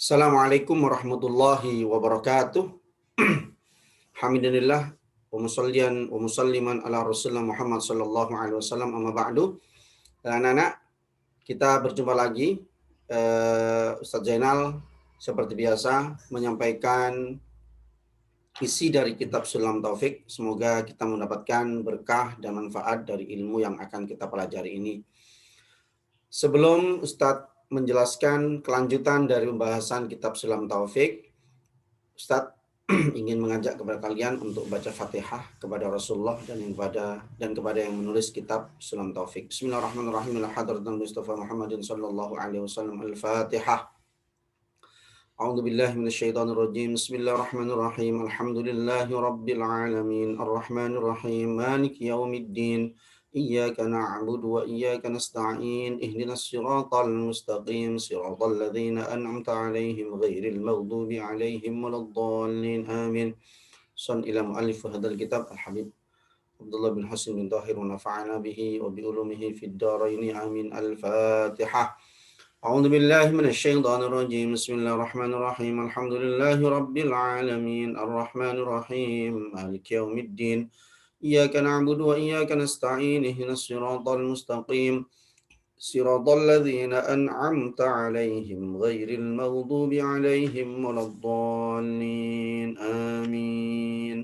Assalamualaikum warahmatullahi wabarakatuh. Alhamdulillah wa musallian wa musalliman ala Rasulullah Muhammad sallallahu alaihi wasallam amma ba'du. Anak-anak, kita berjumpa lagi. Ustaz Zainal seperti biasa menyampaikan isi dari kitab Sulam Taufik. Semoga kita mendapatkan berkah dan manfaat dari ilmu yang akan kita pelajari ini. Sebelum Ustadz menjelaskan kelanjutan dari pembahasan kitab Sulam Taufik, Ustadz ingin mengajak kepada kalian untuk baca Fatihah kepada Rasulullah dan kepada yang menulis kitab Sulam Taufik. Bismillahirrahmanirrahim. Ila hadratan Mustafa Muhammadin sallallahu alaihi wasallam. Al-Fatihah. A'udzu billahi minasyaitonir rajim. Bismillahirrahmanirrahim. Alhamdulillahi rabbil alamin. Arrahmanir rahim. Maliki yaumiddin. Iyyaka na'budu wa iyyaka nasta'in. Ihdinas siratal mustaqim. Siratal ladzina an'amta 'alaihim ghairil maghdubi 'alaihim waladdallin. Amin. Sun ila mu'allif hadzal kitab al-habib Abdullah bin Hasan bin Tahir wa nafa'ana bihi wa bi ulumihi fid dharain. Amin. Al-Fatihah. أعوذ بالله من الشيطان الرجيم بسم الله الرحمن الرحيم الحمد لله رب العالمين الرحمن الرحيم مالك يوم الدين إياك نعبد وإياك نستعين اهدنا الصراط المستقيم صراط الذين أنعمت عليهم غير المغضوب عليهم ولا الضالين آمين.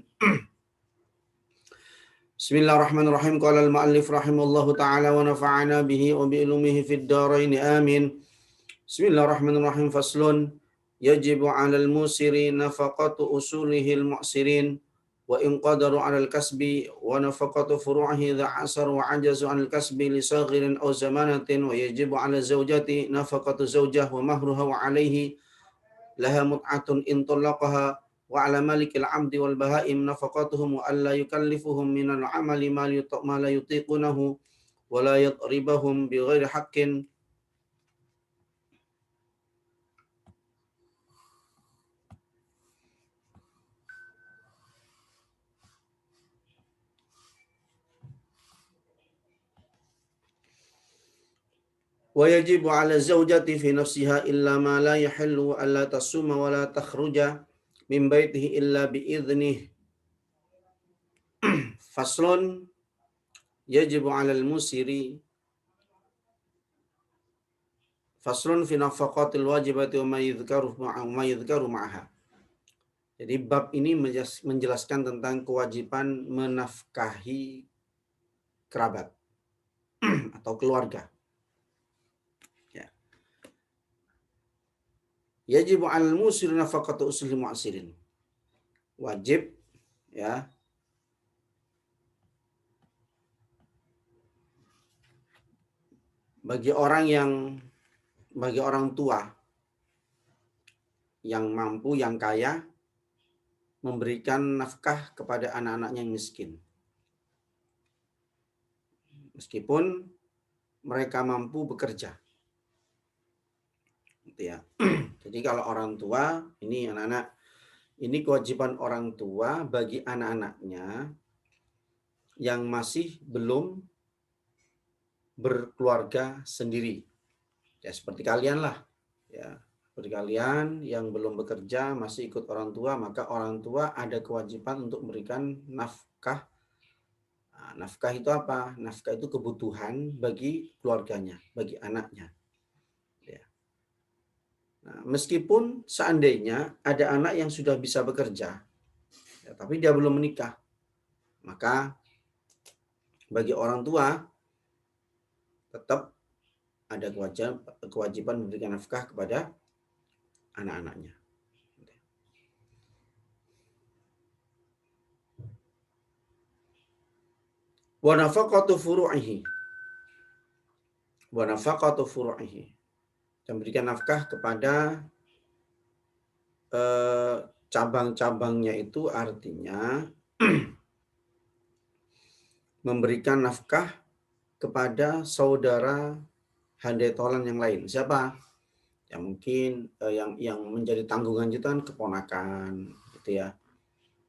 بسم الله الرحمن الرحيم قال المؤلف رحمه الله تعالى ونفعنا به وبعلومه في الدارين آمين. Bismillahirrahmanirrahim. Faslun yajibu 'alal musiri nafaqatu usulihil mu'sirin wa in qadaru 'alal kasbi wa nafaqatu furu'ihi idza asar wa 'ajazu 'anil kasbi li saghirin aw zamanatin wa yajibu 'ala zawjati nafaqatu zawjah wa mahruha wa 'alaihi laha mut'atun in talaqaha wa 'ala malikil 'abdi wal bahaim nafaqatuhum wa alla yukallifuhum minal 'amali ma la yutiqunahu wa la yadribahum bighairi haqqin wa yajibu 'ala zawjati fi nafsiha illa ma la yahillu alla tasuma wa la takhruja min baitihi illa bi idhnih. Faslun yajibu 'alal musiri faslun fi nafaqatil wajibati wa ma yudhkaru ma'aha. Jadi bab ini menjelaskan tentang kewajiban menafkahi kerabat atau keluarga. Yajibu 'alal musiri nafaqatu usul mu'sirin. Wajib ya bagi orang tua yang mampu, yang kaya, memberikan nafkah kepada anak-anaknya yang miskin. Meskipun mereka mampu bekerja. Gitu ya. Jadi kalau orang tua, ini anak-anak, ini kewajiban orang tua bagi anak-anaknya yang masih belum berkeluarga sendiri. Ya seperti kalian lah. Ya, seperti kalian yang belum bekerja, masih ikut orang tua, maka orang tua ada kewajiban untuk memberikan nafkah. Nah, nafkah itu apa? Nafkah itu kebutuhan bagi keluarganya, bagi anaknya. Ya. Nah, meskipun seandainya ada anak yang sudah bisa bekerja, ya, tapi dia belum menikah, maka bagi orang tua tetap ada kewajiban memberikan nafkah kepada anak-anaknya. Wa nafaqatu furu'ihi. Dan berikan nafkah kepada cabang-cabangnya, itu artinya memberikan nafkah kepada saudara handai tolan yang lain. Siapa? Ya mungkin yang menjadi tanggungan itu kan keponakan gitu ya.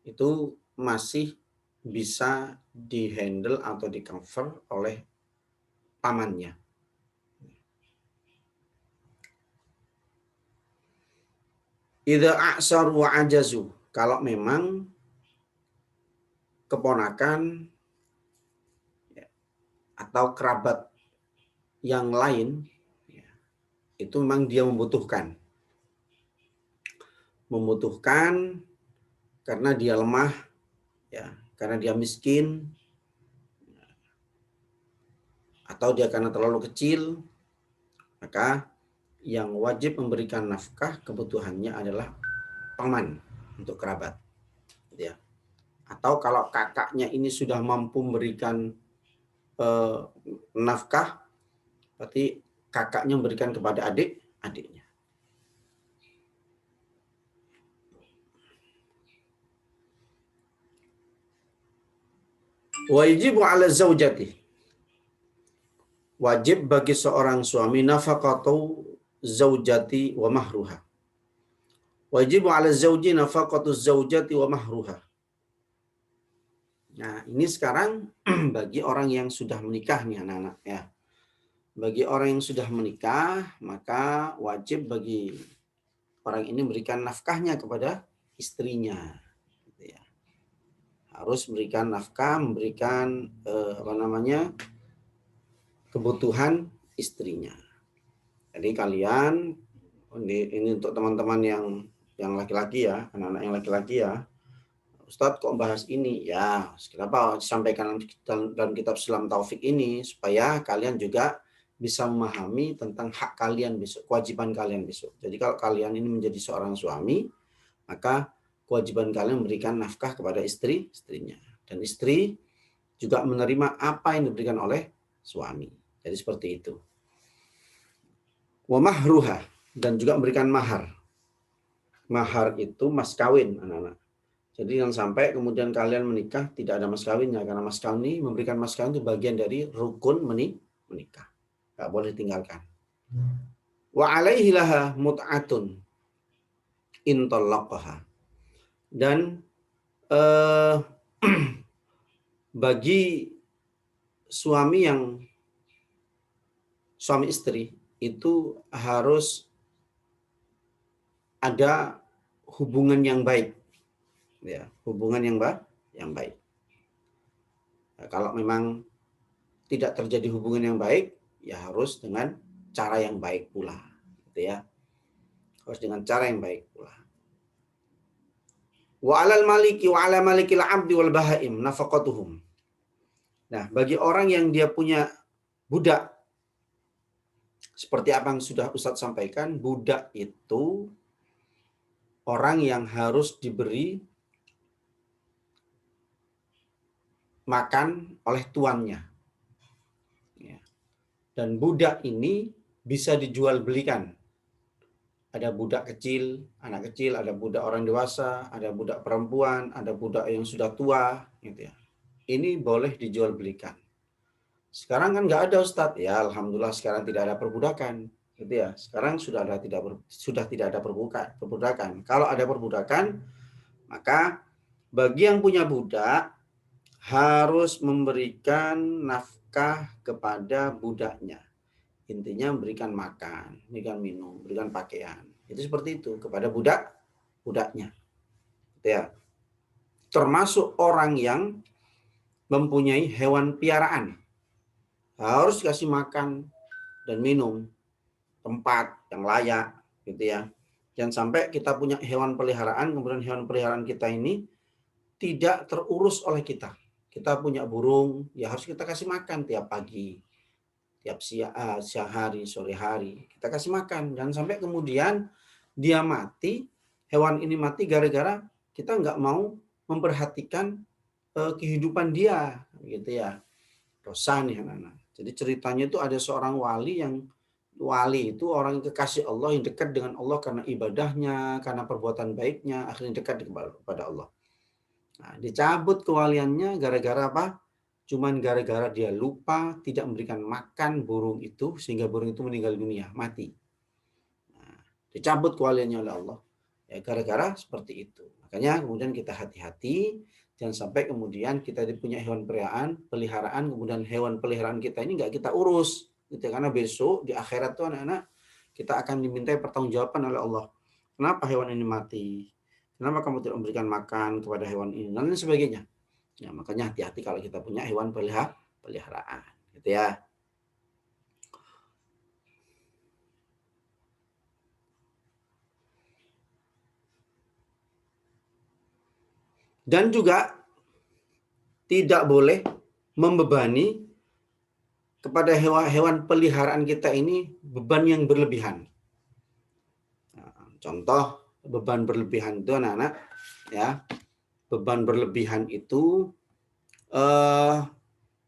Itu masih bisa dihandle atau di-cover oleh pamannya. Idza a'saru wa ajazu. Kalau memang keponakan ya, atau kerabat yang lain ya, itu memang dia membutuhkan karena dia lemah ya, karena dia miskin atau dia karena terlalu kecil, maka yang wajib memberikan nafkah kebutuhannya adalah paman untuk kerabat ya. Atau kalau kakaknya ini sudah mampu memberikan eh, nafkah, berarti kakaknya memberikan kepada adiknya. Wajibu ala zaujati. Wajib bagi seorang suami nafaqatu zaujati wa mahruha. Wajib ala zauji nafaqatu zaujati wa mahruha. Nah, ini sekarang bagi orang yang sudah menikah nih anak-anak ya. Bagi orang yang sudah menikah, maka wajib bagi orang ini memberikan nafkahnya kepada istrinya. Gitu ya. Harus memberikan nafkah, memberikan kebutuhan istrinya. Jadi kalian ini untuk teman-teman yang laki-laki ya, anak-anak yang laki-laki ya. Ustadz kok bahas ini? Ya, kenapa disampaikan dalam kitab Islam Taufik ini supaya kalian juga bisa memahami tentang hak kalian besok, kewajiban kalian besok. Jadi kalau kalian ini menjadi seorang suami, maka kewajiban kalian memberikan nafkah kepada istrinya. Dan istri juga menerima apa yang diberikan oleh suami. Jadi seperti itu. Wa mahruha, dan juga memberikan mahar. Mahar itu mas kawin anak-anak. Jadi jangan sampai kemudian kalian menikah tidak ada mas kawinnya, karena mas kawin ini memberikan mas kawin itu bagian dari rukun menikah. Nggak boleh tinggalkan. Wa alaihi laha mut'atun in talaqaha. Dan bagi suami istri itu harus ada hubungan yang baik. Ya, hubungan yang baik. Nah, kalau memang tidak terjadi hubungan yang baik, ya harus dengan cara yang baik pula, gitu ya. Harus dengan cara yang baik pula. Wa 'alal maliki wa 'ala malikil 'abdi wal bahaim nafaqatuhum. Nah, bagi orang yang dia punya budak, seperti apa yang sudah Ustadz sampaikan, budak itu orang yang harus diberi makan oleh tuannya. Dan budak ini bisa dijual belikan. Ada budak kecil, anak kecil, ada budak orang dewasa, ada budak perempuan, ada budak yang sudah tua, gitu ya. Ini boleh dijual belikan. Sekarang kan nggak ada Ustadz. Ya alhamdulillah sekarang tidak ada perbudakan, gitu ya. Sekarang sudah tidak ada perbudakan. Kalau ada perbudakan, maka bagi yang punya budak harus memberikan nafkah kepada budaknya. Intinya memberikan makan, memberikan minum, memberikan pakaian. Itu seperti itu kepada budaknya. Gitu ya. Termasuk orang yang mempunyai hewan piaraan. Harus kasih makan dan minum, tempat yang layak, gitu ya. Jangan sampai kita punya hewan peliharaan, kemudian hewan peliharaan kita ini tidak terurus oleh kita. Kita punya burung, ya harus kita kasih makan tiap pagi, tiap siang hari, sore hari. Kita kasih makan. Jangan sampai kemudian dia mati, hewan ini mati gara-gara kita nggak mau memperhatikan kehidupan dia, gitu ya. Dosa nih anak-anak. Jadi ceritanya itu ada seorang wali itu orang yang kekasih Allah, yang dekat dengan Allah karena ibadahnya, karena perbuatan baiknya, akhirnya dekat kepada Allah. Nah, dicabut kewaliannya gara-gara apa? Cuman gara-gara dia lupa tidak memberikan makan burung itu, sehingga burung itu meninggal dunia, mati. Nah, dicabut kewaliannya oleh Allah. Ya gara-gara seperti itu. Makanya kemudian kita hati-hati, jangan sampai kemudian kita punya hewan peliharaan, kemudian hewan peliharaan kita ini nggak kita urus. Gitu. Karena besok di akhirat tuh anak-anak, kita akan dimintai pertanggungjawaban oleh Allah. Kenapa hewan ini mati? Kenapa kamu tidak memberikan makan kepada hewan ini dan lain sebagainya. Ya, makanya hati-hati kalau kita punya hewan peliharaan, gitu ya. Dan juga tidak boleh membebani kepada hewan peliharaan kita ini beban yang berlebihan. Nah, contoh beban berlebihan itu anak-anak ya, beban berlebihan itu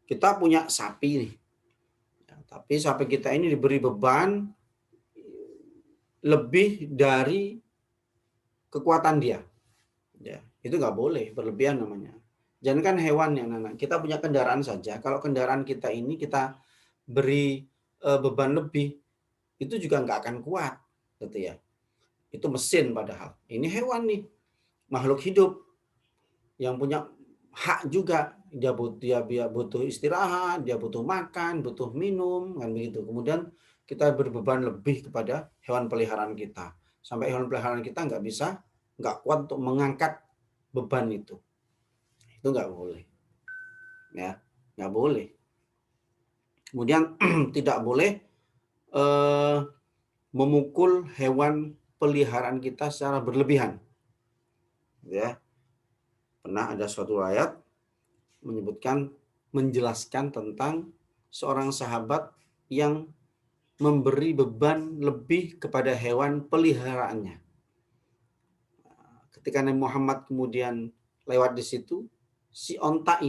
kita punya sapi nih, ya, tapi sapi kita ini diberi beban lebih dari kekuatan dia, ya itu nggak boleh, berlebihan namanya. Jangankan hewan ya anak-anak, kita punya kendaraan saja, kalau kendaraan kita ini kita beri beban lebih, itu juga nggak akan kuat, gitu ya. Itu mesin padahal. Ini hewan nih, makhluk hidup yang punya hak juga. Dia butuh istirahat, dia butuh makan, butuh minum, kan begitu. Kemudian kita berbeban lebih kepada hewan peliharaan kita. Sampai hewan peliharaan kita nggak kuat untuk mengangkat beban itu. Itu nggak boleh. Ya, nggak boleh. Kemudian tidak boleh memukul hewan peliharaan kita secara berlebihan. Ya, pernah ada suatu ayat menjelaskan tentang seorang sahabat yang memberi beban lebih kepada hewan peliharaannya. Ketika Nabi Muhammad kemudian lewat di situ, si onta,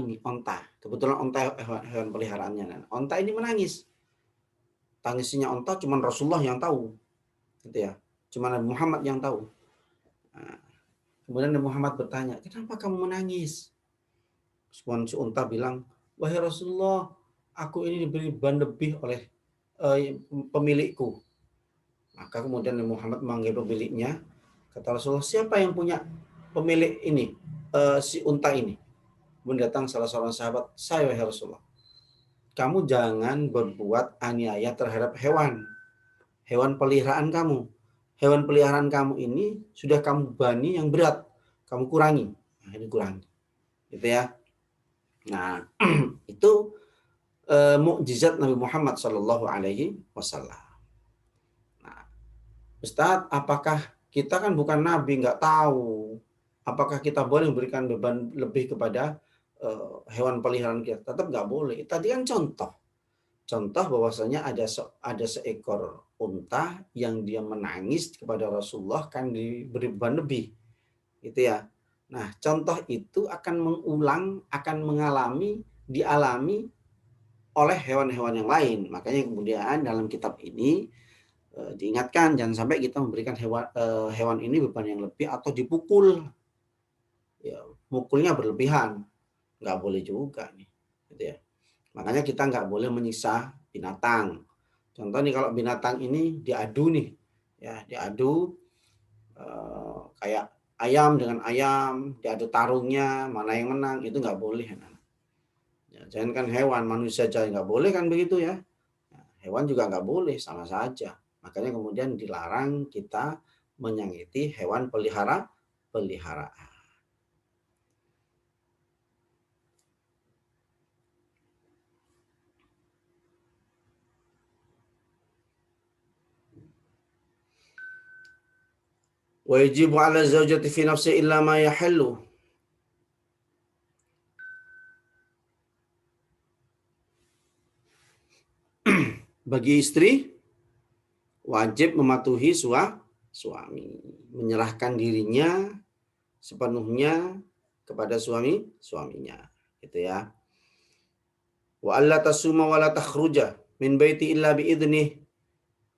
kebetulan onta hewan peliharaannya, onta ini menangis. Tangisnya onta cuma Rasulullah yang tahu, gitu ya. Cuma Nabi Muhammad yang tahu. Nah, kemudian Nabi Muhammad bertanya, kenapa kamu menangis? Respon si unta bilang, wahai Rasulullah, aku ini diberi beban lebih oleh pemilikku. Maka kemudian Nabi Muhammad memanggil pemiliknya. Kata Rasulullah, siapa yang punya pemilik ini, si unta ini? Kemudian datang salah seorang sahabat, saya wahai Rasulullah. Kamu jangan berbuat aniaya terhadap hewan peliharaan kamu. Hewan peliharaan kamu ini sudah kamu bani yang berat, kamu kurangi. Nah, ini kurangi. Gitu ya. Nah, itu mukjizat Nabi Muhammad Shallallahu Alaihi Wasallam. Nah, Ustadz, apakah kita kan bukan Nabi, nggak tahu apakah kita boleh memberikan beban lebih kepada hewan peliharaan kita? Tetap nggak boleh. Tadi kan contoh bahwasanya ada seekor unta yang dia menangis kepada Rasulullah kan diberi beban lebih, gitu ya. Nah, contoh itu akan dialami oleh hewan-hewan yang lain. Makanya kemudian dalam kitab ini diingatkan jangan sampai kita memberikan hewan ini beban yang lebih atau dipukul. Ya, mukulnya berlebihan. Nggak boleh juga nih. Gitu ya. Makanya kita nggak boleh menyiksa binatang. Contoh nih kalau binatang ini diadu nih. Ya, diadu kayak ayam dengan ayam, diadu tarungnya, mana yang menang, itu nggak boleh. Ya, jangan kan hewan, manusia aja nggak boleh kan begitu ya. Nah, hewan juga nggak boleh, sama saja. Makanya kemudian dilarang kita menyakiti hewan peliharaan. Wajibu ala zaujati fi nafsi illa ma yahillu. Bagi istri wajib mematuhi suami, menyerahkan dirinya sepenuhnya kepada suaminya, gitu ya. Wa alla tasuma wa la takhruja min baiti illa bi idnih.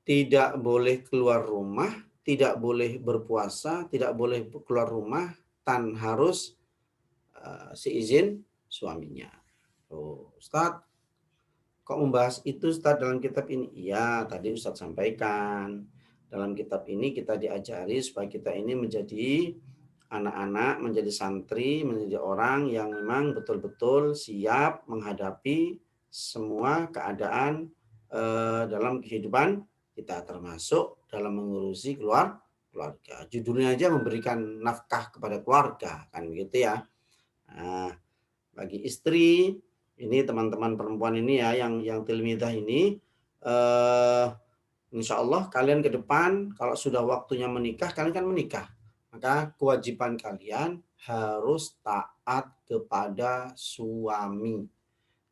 Tidak boleh keluar rumah, tidak boleh berpuasa, tidak boleh keluar rumah harus seizin suaminya. Oh, Ustaz, kok membahas itu Ustaz dalam kitab ini? Iya, tadi Ustaz sampaikan. Dalam kitab ini kita diajari supaya kita ini menjadi anak-anak, menjadi santri, menjadi orang yang memang betul-betul siap menghadapi semua keadaan dalam kehidupan kita, termasuk dalam mengurusi keluarga. Judulnya aja memberikan nafkah kepada keluarga, kan begitu ya. Nah, bagi istri ini teman-teman perempuan ini ya yang tilmidah ini eh, insya Allah kalian ke depan kalau sudah waktunya menikah kalian kan menikah, maka kewajiban kalian harus taat kepada suami.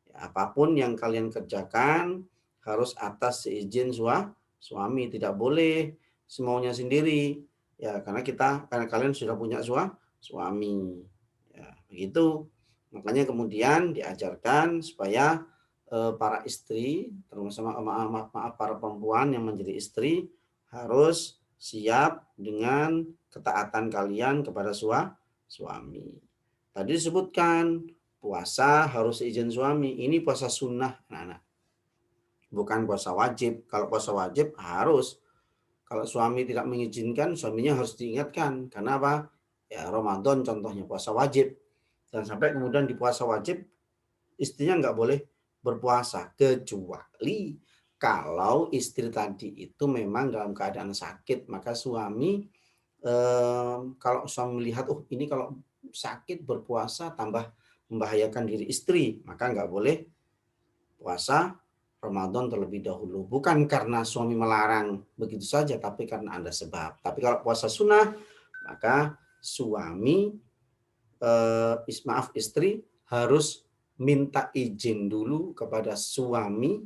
Ya, apapun yang kalian kerjakan harus atas seizin suami, tidak boleh semaunya sendiri. Ya, karena kalian sudah punya suami. Ya, begitu. Makanya kemudian diajarkan supaya para istri, termasuk maaf para perempuan yang menjadi istri harus siap dengan ketaatan kalian kepada suami. Tadi disebutkan puasa harus izin suami. Ini puasa sunnah, anak-anak. Bukan puasa wajib. Kalau puasa wajib harus. Kalau suami tidak mengizinkan, suaminya harus diingatkan. Karena apa? Ya Ramadan contohnya puasa wajib. Dan sampai kemudian di puasa wajib, istrinya nggak boleh berpuasa. Kecuali kalau istri tadi itu memang dalam keadaan sakit. Maka suami, kalau suami melihat, oh ini kalau sakit berpuasa tambah membahayakan diri istri, maka nggak boleh puasa Ramadan terlebih dahulu. Bukan karena suami melarang begitu saja, tapi karena ada sebab. Tapi kalau puasa sunnah, maka suami, istri harus minta izin dulu kepada suami,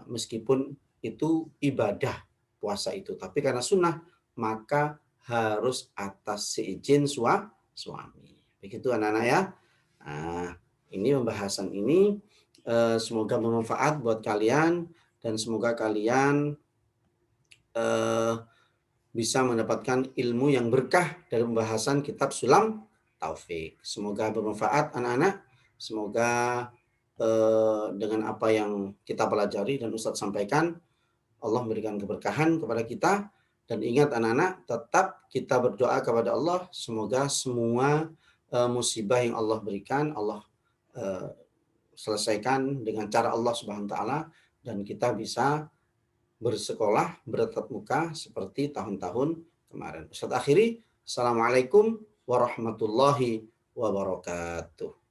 meskipun itu ibadah puasa itu. Tapi karena sunnah, maka harus atas seizin suami. Begitu anak-anak ya. Nah, ini pembahasan ini semoga bermanfaat buat kalian dan semoga kalian eh, bisa mendapatkan ilmu yang berkah dari pembahasan kitab Sulam Taufik. Semoga bermanfaat anak-anak. Semoga dengan apa yang kita pelajari dan Ustadz sampaikan, Allah memberikan keberkahan kepada kita. Dan ingat anak-anak, tetap kita berdoa kepada Allah, semoga semua musibah yang Allah berikan, Allah selesaikan dengan cara Allah Subhanahu wa taala dan kita bisa bersekolah bertatap muka seperti tahun-tahun kemarin. Ustaz akhiri, Assalamualaikum warahmatullahi wabarakatuh.